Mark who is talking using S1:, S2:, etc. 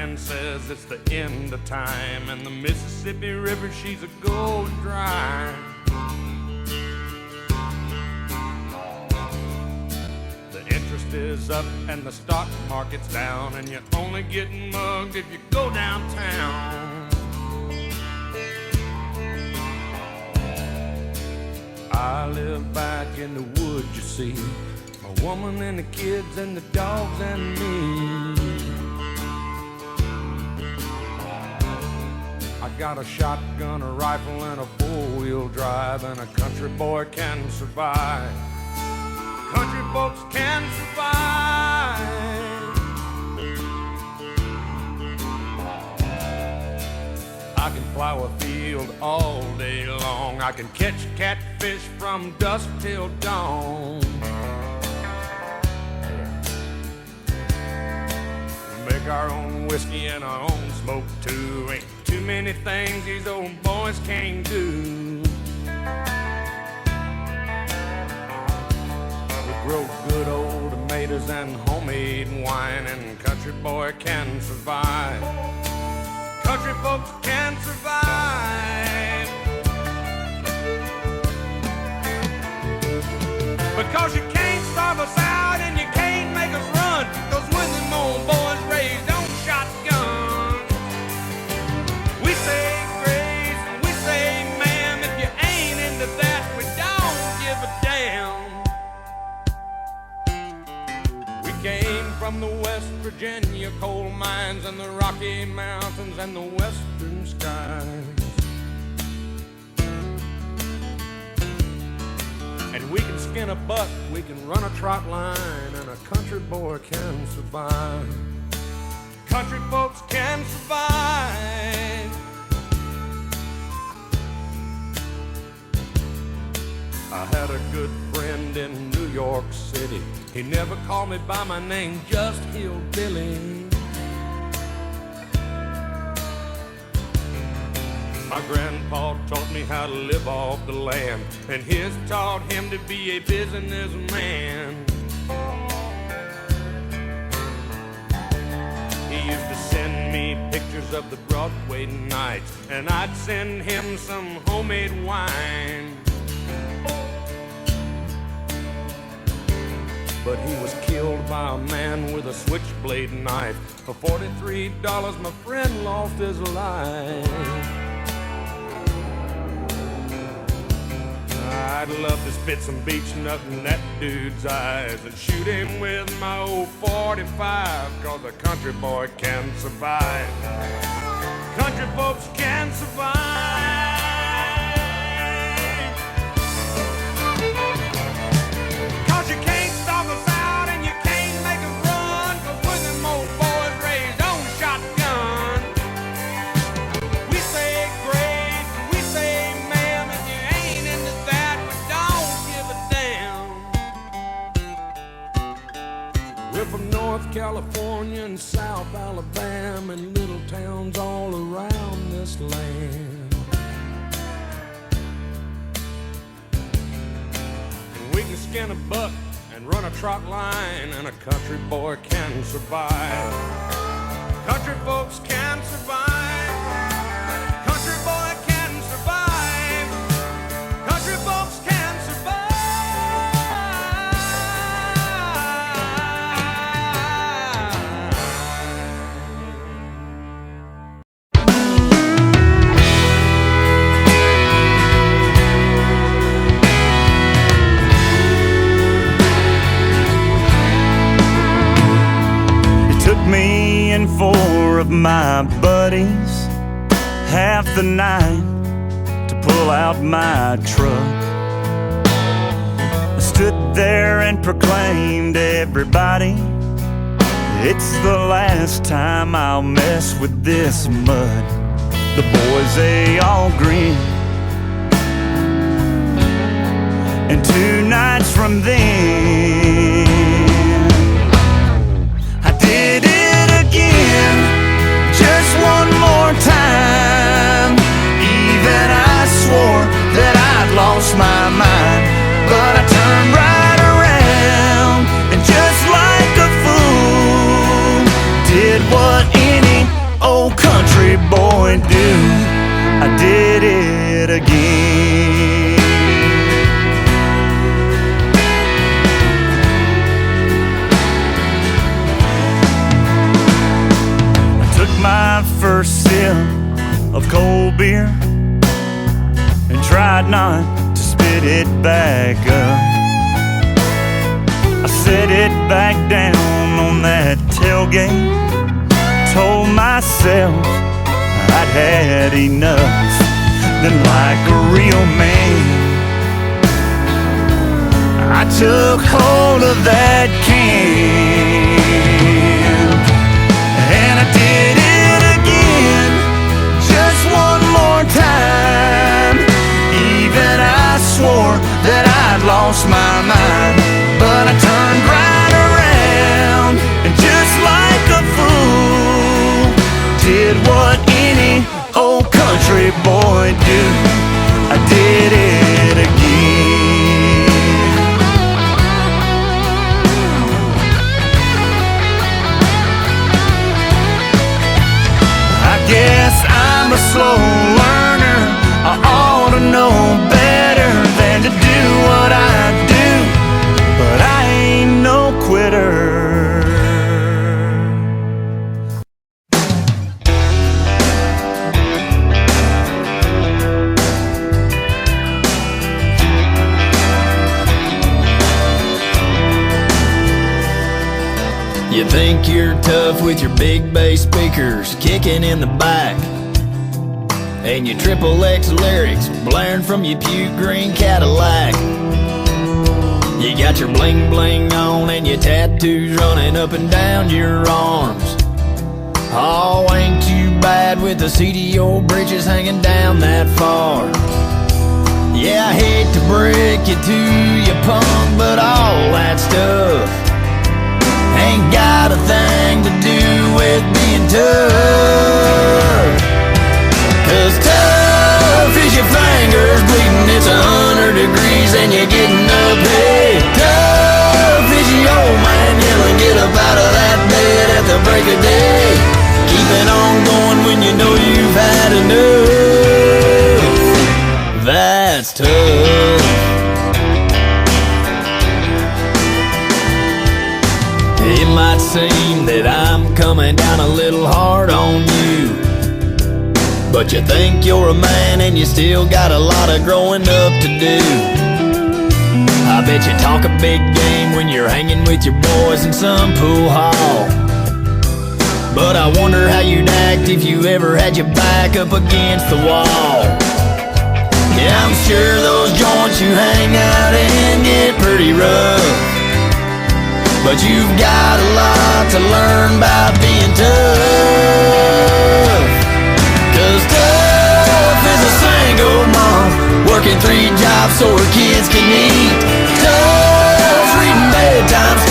S1: man says it's the end of time, and the Mississippi River, she's a going dry. The interest is up and the stock market's down, and you're only getting mugged if you go downtown. I live back in the woods, you see, my woman and the kids and the dogs and me. I got a shotgun, a rifle, and a four-wheel drive, and a country boy can survive. Country folks can survive. I can plow a field all day long. I can catch catfish from dusk till dawn. Make our own whiskey and our own smoke too. Ain't too many things these old boys can't do. We grow good old tomatoes and homemade wine, and country boy can survive. Country folks can survive. Because you can't starve us out and you can't make us run. Cause when them old boys raised on shotgun, we say grace and we say ma'am. If you ain't into that, we don't give a damn. We came from the West Virginia coal mines and the Rocky Mountains and the western skies. And we can skin a buck, we can run a trot line, and a country boy can survive. Country folks can survive. I had a good friend in New York City. He never called me by my name, just Hillbilly. My grandpa taught me how to live off the land, and his taught him to be a businessman. He used to send me pictures of the Broadway nights, and I'd send him some homemade wine. But he was killed by a man with a switchblade knife. For $43, my friend lost his life. I'd love to spit some beach nut in that dude's eyes and shoot him with my old 45, cause a country boy can survive. Country folks can survive. Cause you can't stop us out and you can't make us run. Cause we're them old boys raised on shotgun. We say grace and we say ma'am. If you ain't into that, we don't give a damn. We're from North California and South Alabama and little towns all around this land. And we can skin a buck and run a trot line, and a country boy can survive. Country folks can survive. Country boy can survive. Country folks can survive.
S2: Me and four of my buddies half the night to pull out my truck. I stood there and proclaimed to everybody, it's the last time I'll mess with this mud. The boys, they all grinned, and 2 nights from then I did it again, just one more time. Even I swore that I'd lost my mind, but I turned right around and just like a fool did what any I did it again. I took my first sip of cold beer and tried not to spit it back up. I set it back down on that tailgate, told myself I'd had enough. Then like a real man, I took hold of that can, and I did it again, just one more time. Even I swore that I'd lost my mind, but I turned right around and just like a fool did what any old country boy do. I did it again. I guess I'm a slow learner. I ought to know better than to do what I do, but I ain't no quitter.
S3: You think you're tough with your big bass speakers kicking in the back, and your triple X lyrics blaring from your puke green Cadillac. You got your bling bling on and your tattoos running up and down your arms. Oh, ain't too bad with the seedy old britches hanging down that far. Yeah, I hate to break it to you, punk, but all that stuff ain't got a thing to do with being tough. 'Cause tough is your fingers bleeding, it's 100 degrees and you're getting up. Hey, tough is your old man yelling, get up out of that bed at the break of day. Keeping on going when you know you've had enough. That's tough. It might seem that I'm coming down a little hard on you, but you think you're a man and you still got a lot of growing up to do. I bet you talk a big game when you're hanging with your boys in some pool hall, but I wonder how you'd act if you ever had your back up against the wall. Yeah, I'm sure those joints you hang out in get pretty rough, but you've got a lot to learn about being tough.